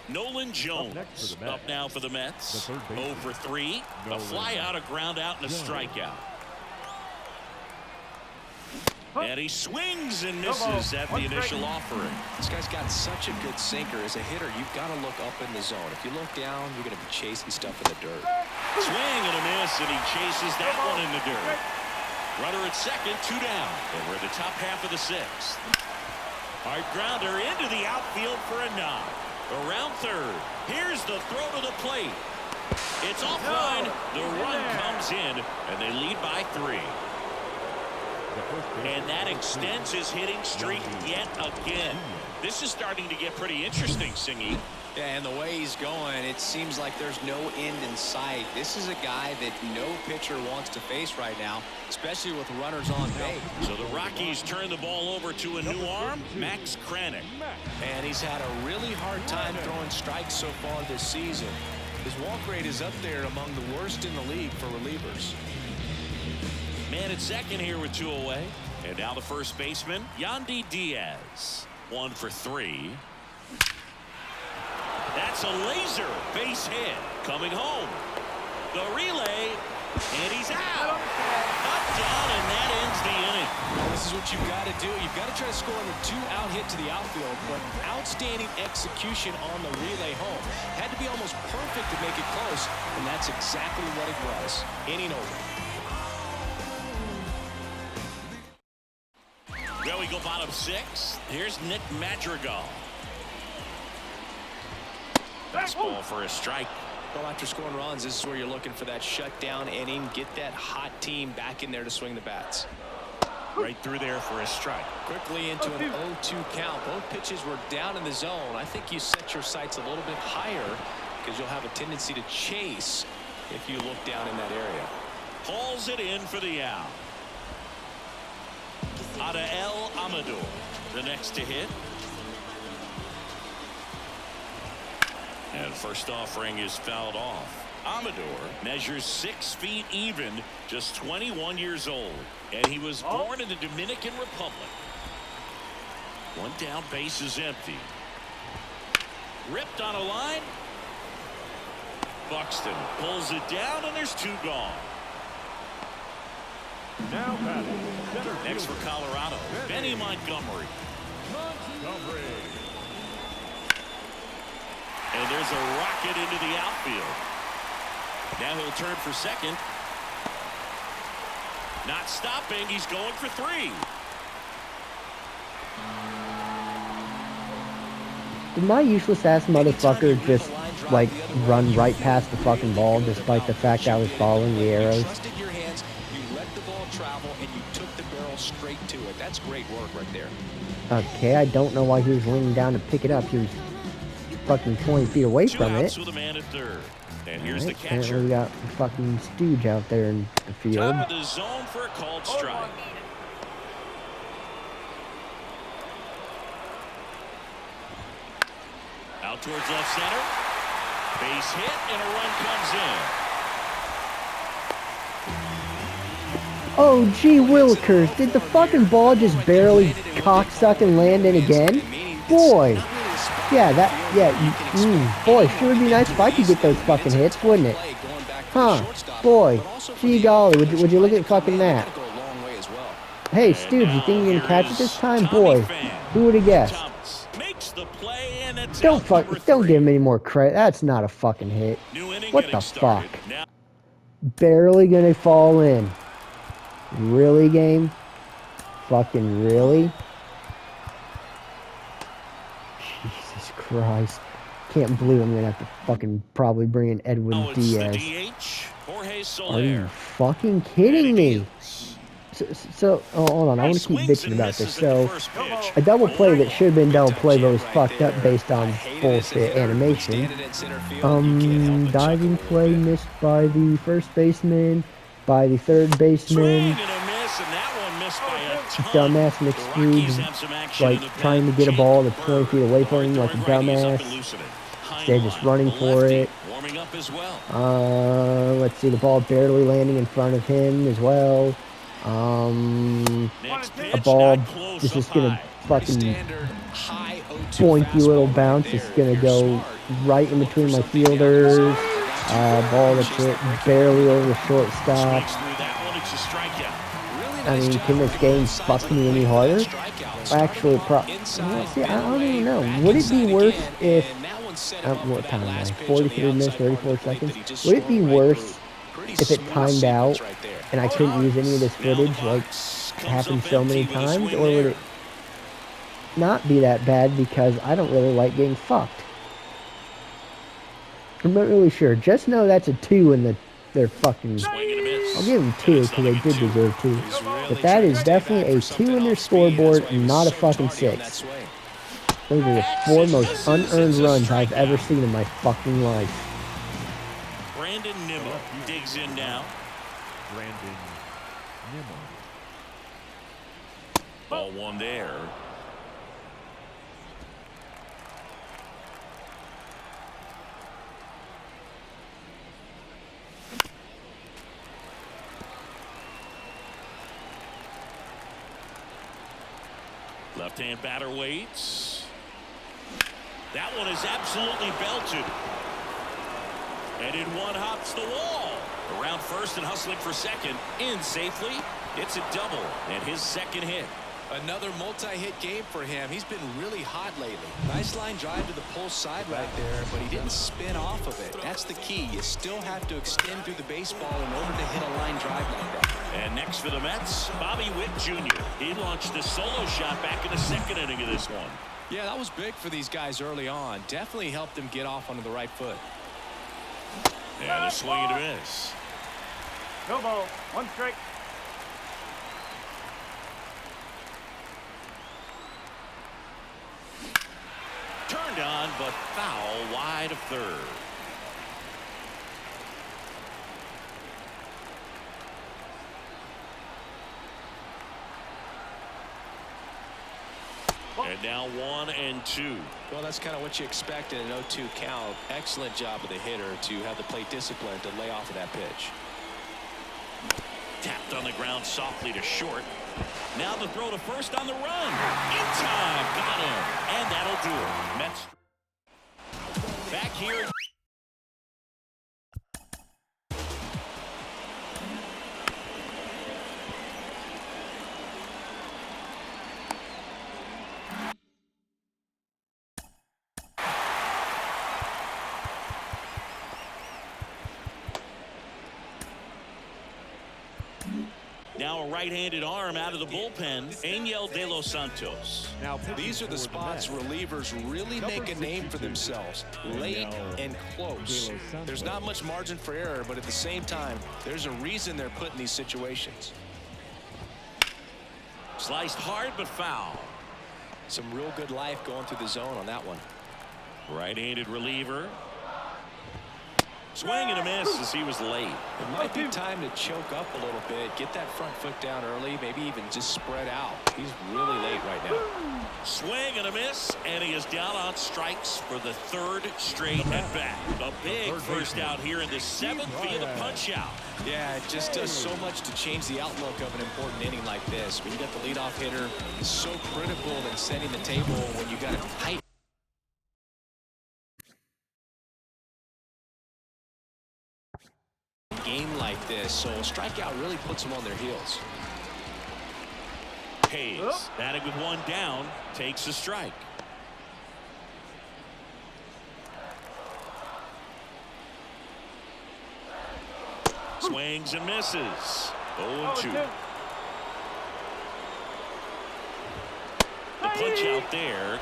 Speaker 3: Nolan Jones up now for the Mets. 0 for 3. A fly out, a ground out, and a strikeout. And he swings and misses at the initial offering.
Speaker 4: This guy's got such a good sinker. As a hitter, you've got to look up in the zone. If you look down, you're going to be chasing stuff in the dirt.
Speaker 3: Swing and a miss, and he chases that one in the dirt. Runner at second, 2 down. And we're in the top half of the 6th. Hard grounder into the outfield for a knock. Around third. Here's the throw to the plate. It's offline. The run comes in, and they lead by 3. And that extends his hitting streak yet again. This is starting to get pretty interesting, Singy.
Speaker 4: Yeah, and the way he's going, it seems like there's no end in sight. This is a guy that no pitcher wants to face right now, especially with runners on base.
Speaker 3: So the Rockies turn the ball over to a new arm, Max Kranick.
Speaker 4: And he's had a really hard time throwing strikes so far this season. His walk rate is up there among the worst in the league for relievers.
Speaker 3: Man at second here with 2 away. And now the first baseman, Yandy Diaz. 1 for 3. That's a laser base hit. Coming home. The relay And he's out. Up, down, and that ends the inning.
Speaker 4: Well, this is what you've got to do. You've got to try to score on a 2-out hit to the outfield, but outstanding execution on the relay home. Had to be almost perfect to make it close, and that's exactly what it was. Inning over.
Speaker 3: Well, we go bottom 6. Here's Nick Madrigal. Fastball for a strike.
Speaker 4: Well, after scoring runs, this is where you're looking for that shutdown inning. Get that hot team back in there to swing the bats.
Speaker 3: Right through there for a strike.
Speaker 4: Quickly into an 0-2 count. Both pitches were down in the zone. I think you set your sights a little bit higher because you'll have a tendency to chase if you look down in that area.
Speaker 3: Hauls it in for the out. Adael Amador, the next to hit. And first offering is fouled off. Amador measures 6 feet even, just 21 years old, and he was born in the Dominican Republic. One down, base is empty. Ripped on a line. Buxton pulls it down, and there's 2 gone.
Speaker 5: Now batting, center
Speaker 3: Next for
Speaker 5: fielder,
Speaker 3: Colorado, Benny Montgomery.
Speaker 5: Montgomery.
Speaker 3: And there's a rocket into the outfield. Now he'll turn for second. Not stopping. He's going for 3.
Speaker 6: Did my useless ass motherfucker just like run right past the fucking ball despite the fact I was following the arrows?
Speaker 4: You trusted your hands, you let the ball travel, and you took the barrel straight to it. That's great work right there.
Speaker 6: Okay, I don't know why he was leaning down to pick it up. He was fucking 20 feet away
Speaker 3: 2
Speaker 6: from it.
Speaker 3: outs with a man at third. And here's the
Speaker 6: Apparently
Speaker 3: catcher.
Speaker 6: we got fucking Stooge out there in the field.
Speaker 3: Top of the zone for a called strike. Out towards left center. Base hit and a run comes in.
Speaker 6: Oh, gee willikers, did the fucking ball just barely cocksuck and land in again? Boy. Boy, sure would be nice if I could get those fucking hits, wouldn't it? Huh, boy, gee golly, would you look at fucking that? Hey, Stooge, you think you're gonna catch it this time? Boy, who would have guessed? Don't give him any more credit. That's not a fucking hit. What the fuck? Barely gonna fall in. Really, game? Fucking really? Jesus Christ. Can't believe I'm gonna have to fucking probably bring in Edwin Diaz. Are you fucking kidding me? So hold on, I want to keep bitching about this. So, a double play that should have been double play but was fucked up based on bullshit animation. Diving play missed by the first baseman, by the third baseman. Dumbass McStreet, like trying to get a ball that's 20 feet away from him like a dumbass. They're just running for it. Let's see, the ball barely landing in front of him as well. A ball is just gonna fucking boinky little bounce. It's gonna go right in between my fielders. Ball that's hit barely over the shortstop. I mean, can this game fuck me any harder? Actually, see, I don't even know. Would it be worse if what time am I? 43 minutes, 34 seconds. Would it be worse if it timed out and I couldn't use any of this footage like happened so many times, or would it not be that bad because I don't really like getting fucked? I'm not really sure. Just know that's a 2 in their fucking... I'll give them 2 because they did deserve 2. But that is definitely a 2 in their scoreboard and not a fucking 6. Those are the 4 most unearned runs I've ever seen in my fucking life.
Speaker 3: Brandon Nimmo digs in now.
Speaker 5: Brandon Nimmo.
Speaker 3: Ball 1 there. Left-hand batter waits. That one is absolutely belted. And in one hops the wall. Around first and hustling for second. In safely. It's a double and his second hit.
Speaker 4: Another multi-hit game for him. He's been really hot lately. Nice line drive to the pull side right there, but he didn't spin off of it. That's the key. You still have to extend through the baseball in order to hit a line drive like that.
Speaker 3: And next for the Mets, Bobby Witt Jr. He launched a solo shot back in the second inning of this one.
Speaker 4: Yeah, that was big for these guys early on. Definitely helped them get off onto the right foot.
Speaker 3: And a swing and a miss.
Speaker 1: No ball. One strike.
Speaker 3: Turned on, but foul wide of third. And now 1-2.
Speaker 4: Well, that's kind of what you expect in an 0-2 count. Excellent job of the hitter to have the plate discipline to lay off of that pitch.
Speaker 3: Tapped on the ground softly to short. Now the throw to first on the run. In time. Got him. And that'll do it. Mets back here. Now a right-handed arm out of the bullpen, Angel De Los Santos.
Speaker 5: Now
Speaker 4: These are the spots relievers really make a name for themselves. Late and close. There's not much margin for error, but at the same time, there's a reason they're put in these situations.
Speaker 3: Sliced hard but foul.
Speaker 4: Some real good life going through the zone on that one.
Speaker 3: Right-handed reliever. Swing and a miss as he was late.
Speaker 4: It might be time to choke up a little bit, get that front foot down early, maybe even just spread out. He's really late right now.
Speaker 3: Swing and a miss, and he is down on strikes for the third straight at bat. A big first out here in the seventh via the punch out.
Speaker 4: Yeah, it just does so much to change the outlook of an important inning like this. When you got the leadoff hitter, it's so critical in setting the table when you got a tight game like this, so a strikeout really puts them on their heels.
Speaker 3: Hayes, batting with one down, takes a strike. Swings and misses. 0-2. The punch out there,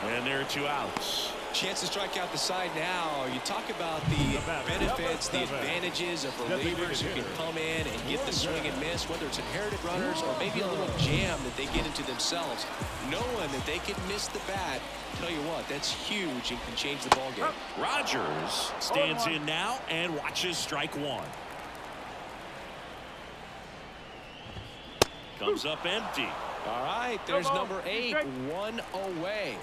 Speaker 3: and there are two outs.
Speaker 4: Chance to strike out the side now. You talk about the benefits, the advantages of relievers who can come in and get the swing and miss, whether it's inherited runners or maybe a little jam that they get into themselves. Knowing that they can miss the bat, tell you what, that's huge and can change the ball game.
Speaker 3: Rogers stands in now and watches strike one. Comes up empty.
Speaker 4: All right, there's number 8, one away.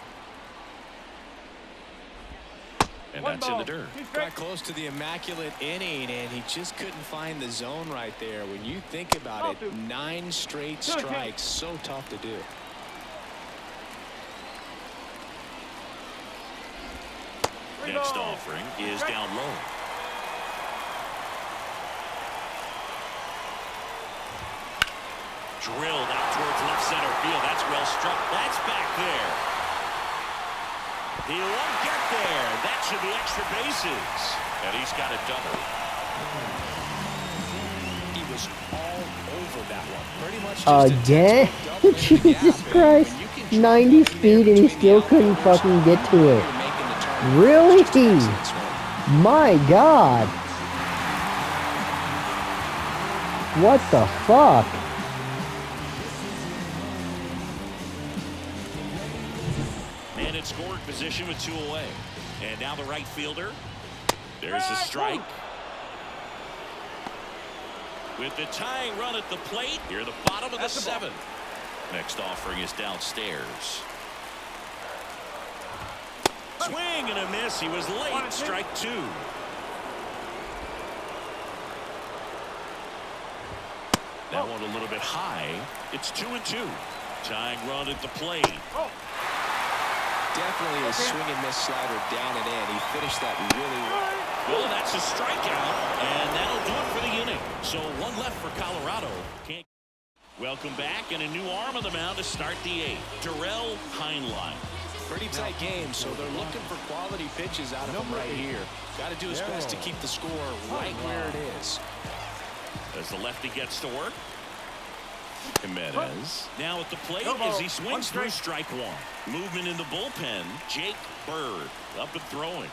Speaker 3: And that's in the dirt.
Speaker 4: Got close to the immaculate inning, and he just couldn't find the zone right there. When you think about it, 9 straight strikes, so tough to do.
Speaker 3: Next offering is down low. Drilled out towards left center field. That's well struck. That's back there. He won't get there. That should be extra bases. And he's got a double.
Speaker 4: He was all over that one. Pretty much just
Speaker 6: again? Jesus Christ. 90 speed and he still couldn't fucking get to it. Really? My God. What the fuck?
Speaker 3: Man in scoring position with 2 away. And now the right fielder. There's a strike. With the tying run at the plate, here the bottom of the 7th. Next offering is downstairs. Swing and a miss. He was late. Strike 2. That one a little bit high. It's 2-2. Tying run at the plate.
Speaker 4: Definitely a swing and miss slider down and in. He finished that really well.
Speaker 3: Well, that's a strikeout, and that'll do it for the inning. So one left for Colorado. Can't. Welcome back, and a new arm on the mound to start the eighth. Darrell Heinlein.
Speaker 4: Pretty tight game, so they're looking for quality pitches out of him right here. Got to do his best to keep the score right where it is.
Speaker 3: As the lefty gets to work. Jimenez now at the plate as he swings through strike one. Movement in the bullpen. Jake Bird up and throwing.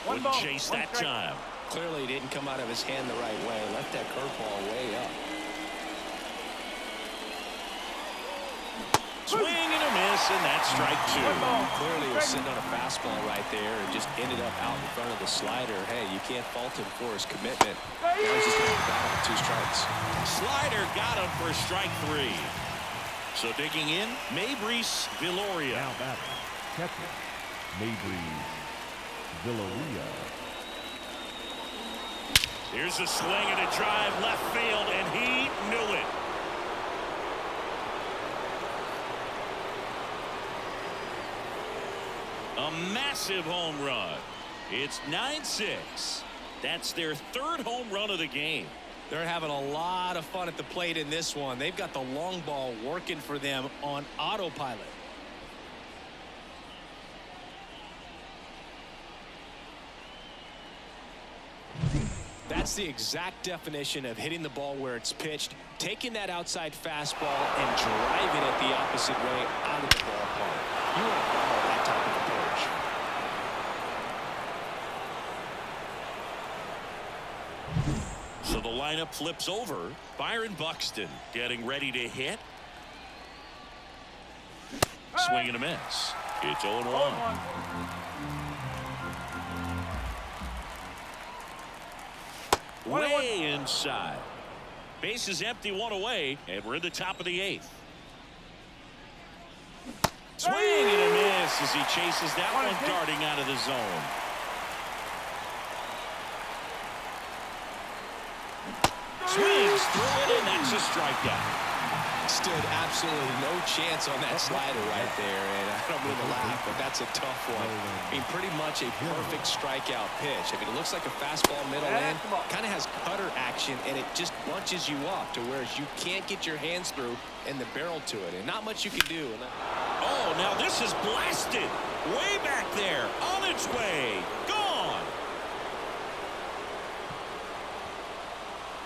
Speaker 3: Wouldn't chase that time.
Speaker 4: Clearly didn't come out of his hand the right way. Left that curveball way up.
Speaker 3: Swing and a miss, and that's strike two.
Speaker 4: Clearly was sitting on a fastball right there and just ended up out in front of the slider. Hey, you can't fault him for his commitment. Now he's just going to bat him 2 strikes.
Speaker 3: Slider got him for strike 3. So digging in, Maybreeze Villoria.
Speaker 5: Now batting, catcher, Maybreeze Villoria.
Speaker 3: Here's a swing and a drive left field, and he knew it. A massive home run. It's 9-6. That's their 3rd home run of the game.
Speaker 4: They're having a lot of fun at the plate in this one. They've got the long ball working for them on autopilot. That's the exact definition of hitting the ball where it's pitched, taking that outside fastball and driving it the opposite way out of the ballpark. You want to follow that type of approach.
Speaker 3: So the lineup flips over. Byron Buxton getting ready to hit. Swing and a miss. It's 0-1. Way inside. Base is empty, 1 away, and we're in the top of the 8th. Swing and a miss as he chases that one darting out of the zone. Swings through it, and that's a strikeout.
Speaker 4: Stood absolutely no chance on that slider right there, and I don't mean to laugh, but that's a tough one. I mean, pretty much a perfect strikeout pitch. I mean, it looks like a fastball middle in, kind of has cutter action, and it just bunches you up to where you can't get your hands through and the barrel to it, and not much you can do.
Speaker 3: Oh, now this is blasted way back there, on its way, gone.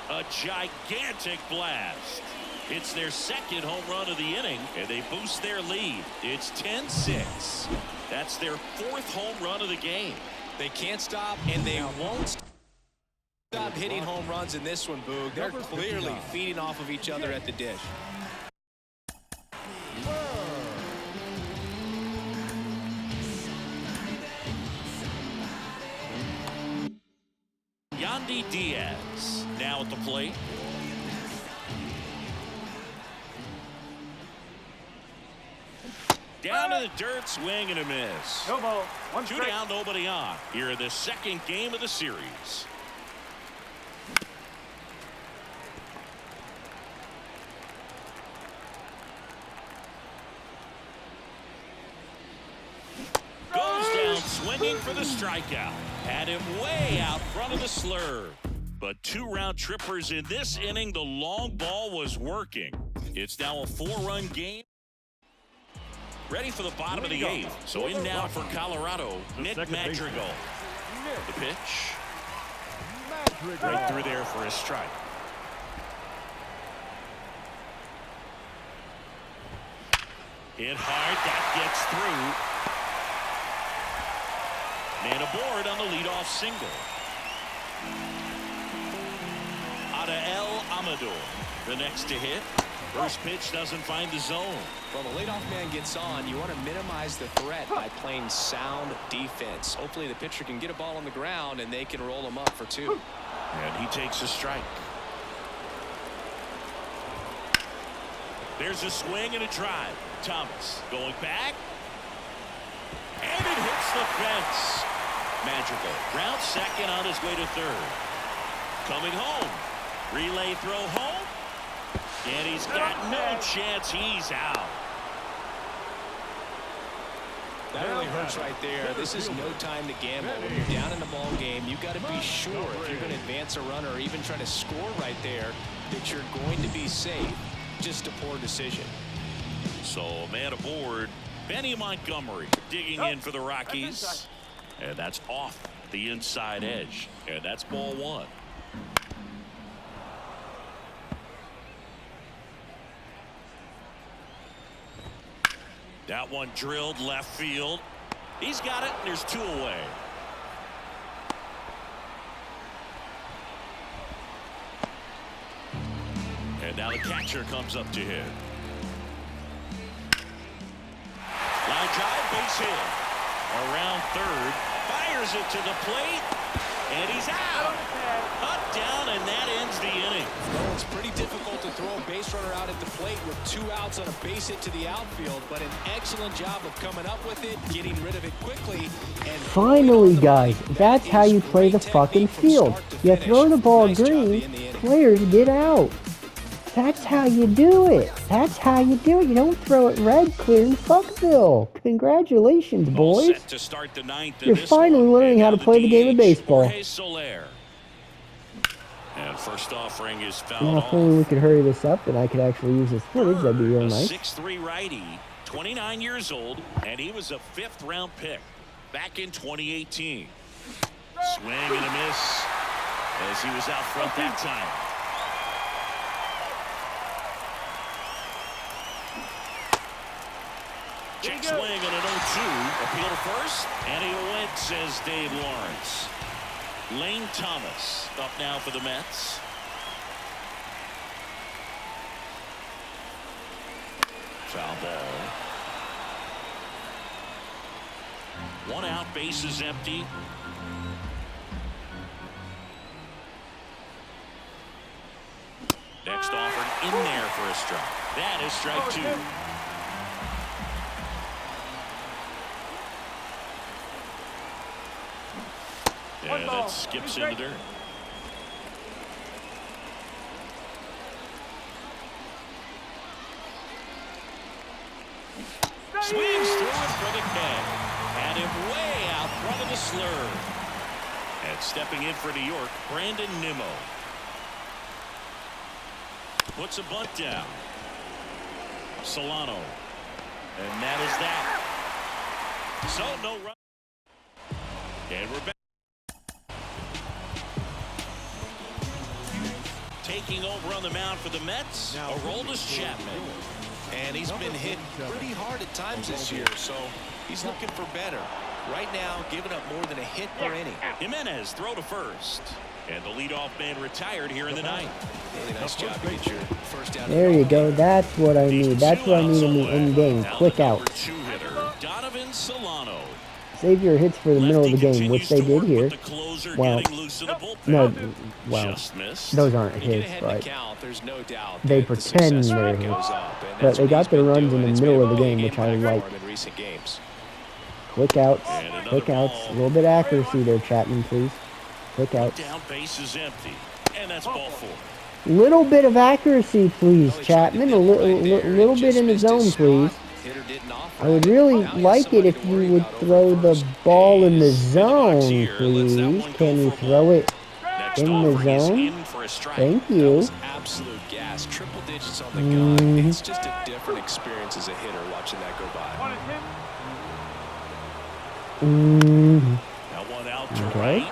Speaker 3: A gigantic blast. It's their 2nd home run of the inning, and they boost their lead. It's 10-6. That's their 4th home run of the game.
Speaker 4: They can't stop, and they won't stop hitting home runs in this one, Boog. They're clearly feeding off of each other at the dish.
Speaker 3: Yandy Diaz now at the plate. Down to the dirt, swing and a miss.
Speaker 1: No ball. 1
Speaker 3: 2
Speaker 1: strike.
Speaker 3: down, nobody on. Here in the 2nd game of the series. Goes down swinging for the strikeout. Had him way out front of the slur. But 2 round trippers in this inning. The long ball was working. It's now a 4-run game. Ready for the bottom of the 8th. So in now for Colorado, Nick Madrigal. The pitch. Right through there for a strike. Hit hard. That gets through. Man aboard on the leadoff single. Adael Amador, the next to hit. First pitch doesn't find the zone.
Speaker 4: Well, the leadoff man gets on. You want to minimize the threat by playing sound defense. Hopefully the pitcher can get a ball on the ground and they can roll him up for 2.
Speaker 3: And he takes a strike. There's a swing and a drive. Thomas going back. And it hits the fence. Madrigal round 2nd on his way to 3rd. Coming home. Relay throw home. And he's got no chance. He's out.
Speaker 4: That really hurts right there. This is no time to gamble. When you're down in the ball game, you've got to be sure if you're going to advance a runner or even try to score right there that you're going to be safe. Just a poor decision.
Speaker 3: So a man aboard, Benny Montgomery digging in for the Rockies. And that's off the inside edge. And that's ball one. That one drilled left field. He's got it. There's two away. And now the catcher comes up to hit. Line drive, base hit. Around third. Fires it to the plate. And he's out. Up, down, and that ends the inning.
Speaker 4: Well, it's pretty difficult to throw a base runner out at the plate with 2 outs on a base hit to the outfield, but an excellent job of coming up with it, getting rid of it quickly, and
Speaker 6: Finally, guys, that's how you play the fucking field. You throw the ball green, players get out. That's how you do it. That's how you do it. You don't throw it red, clear in Fuckville. Congratulations, boys.
Speaker 3: Set to start the ninth.
Speaker 6: You're finally learning how to play the game of baseball.
Speaker 3: And first offering is fouled
Speaker 6: Now, if
Speaker 3: off.
Speaker 6: only we could hurry this up and I could actually use this footage, that'd be real
Speaker 3: A
Speaker 6: nice.
Speaker 3: 6'3" righty, 29 years old, and he was a 5th-round pick back in 2018. Swing and a miss as he was out front that time. Check swing and an 0-2. Appeal to first, and he went, says Dave Lawrence. Lane Thomas up now for the Mets. Foul ball. 1 out, base is empty. Next offered in there for a strike. That is strike 2. Yeah, that skips in the dirt. Swings through it for the K. Had him way out front of the slur. And stepping in for New York, Brandon Nimmo. Puts a bunt down. Solano. And that is that. So no run. And we're back. Taking over on the mound for the Mets, Aroldis Chapman.
Speaker 4: And he's been hit pretty hard at times this year, so he's looking for better. Right now, giving up more than a hit per inning.
Speaker 3: Jimenez throw to first. And the leadoff man retired here in the 9th.
Speaker 4: Really nice job to get your first down.
Speaker 6: There you go. That's what I need. That's what I need in the end game. Quick
Speaker 3: Out.
Speaker 6: outs.
Speaker 3: Donovan Solano.
Speaker 6: Save your hits for the middle of the game, which they did here. Well, no, well, those aren't hits, but they pretend they're hits. But they got their runs in the middle of the game, which I like. Quick outs, a little bit of accuracy there, Chapman, please. Quick outs.
Speaker 3: Down, base is empty, and that's ball 4.
Speaker 6: Little bit of accuracy, please, Chapman. A little bit in the zone, please. I would really like it if you would throw the ball in the zone, please. Can you throw it in the zone? Thank you.
Speaker 4: Absolute gas. Triple digits on the gun. It's just a different experience as a hitter watching that go by.
Speaker 3: That one out to right.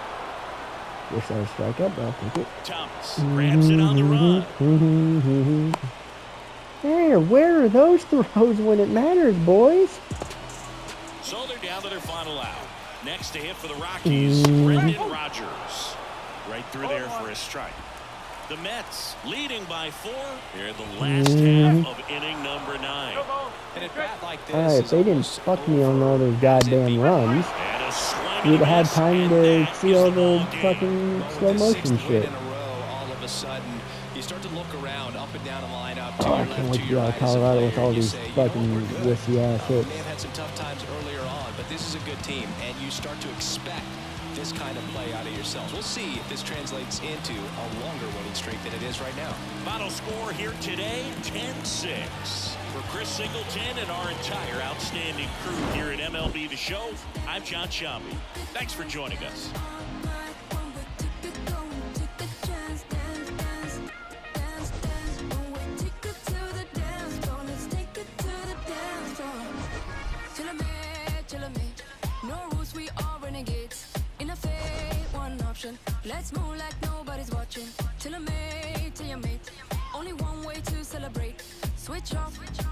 Speaker 6: Wish I was strike up, but I'll take it.
Speaker 3: Thomas grabs it on the run.
Speaker 6: Where are those throws when it matters, boys?
Speaker 3: So they're down to their final out. Next to hit for the Rockies, Brendan Rodgers. Right through there for a strike. The Mets leading by 4 here in the last half of inning number 9.
Speaker 4: And at bat like this,
Speaker 6: Alright, if they didn't fuck me on all those goddamn runs, you'd have had time to see all the fucking slow motion shit.
Speaker 4: All of a sudden, you start to look around, up and down the lineup.
Speaker 6: Oh, I can't wait to be out of Colorado with all these fucking wussy ass hits.
Speaker 4: They have had some tough times earlier on, but this is a good team, and you start to expect this kind of play out of yourselves. We'll see if this translates into a longer winning streak than it is right now.
Speaker 3: Final score here today, 10-6. For Chris Singleton and our entire outstanding crew here at MLB The Show, I'm John Shambi. Thanks for joining us.
Speaker 2: Let's move like nobody's watching. Till I mate, till you mate. Only one way to celebrate. Switch off.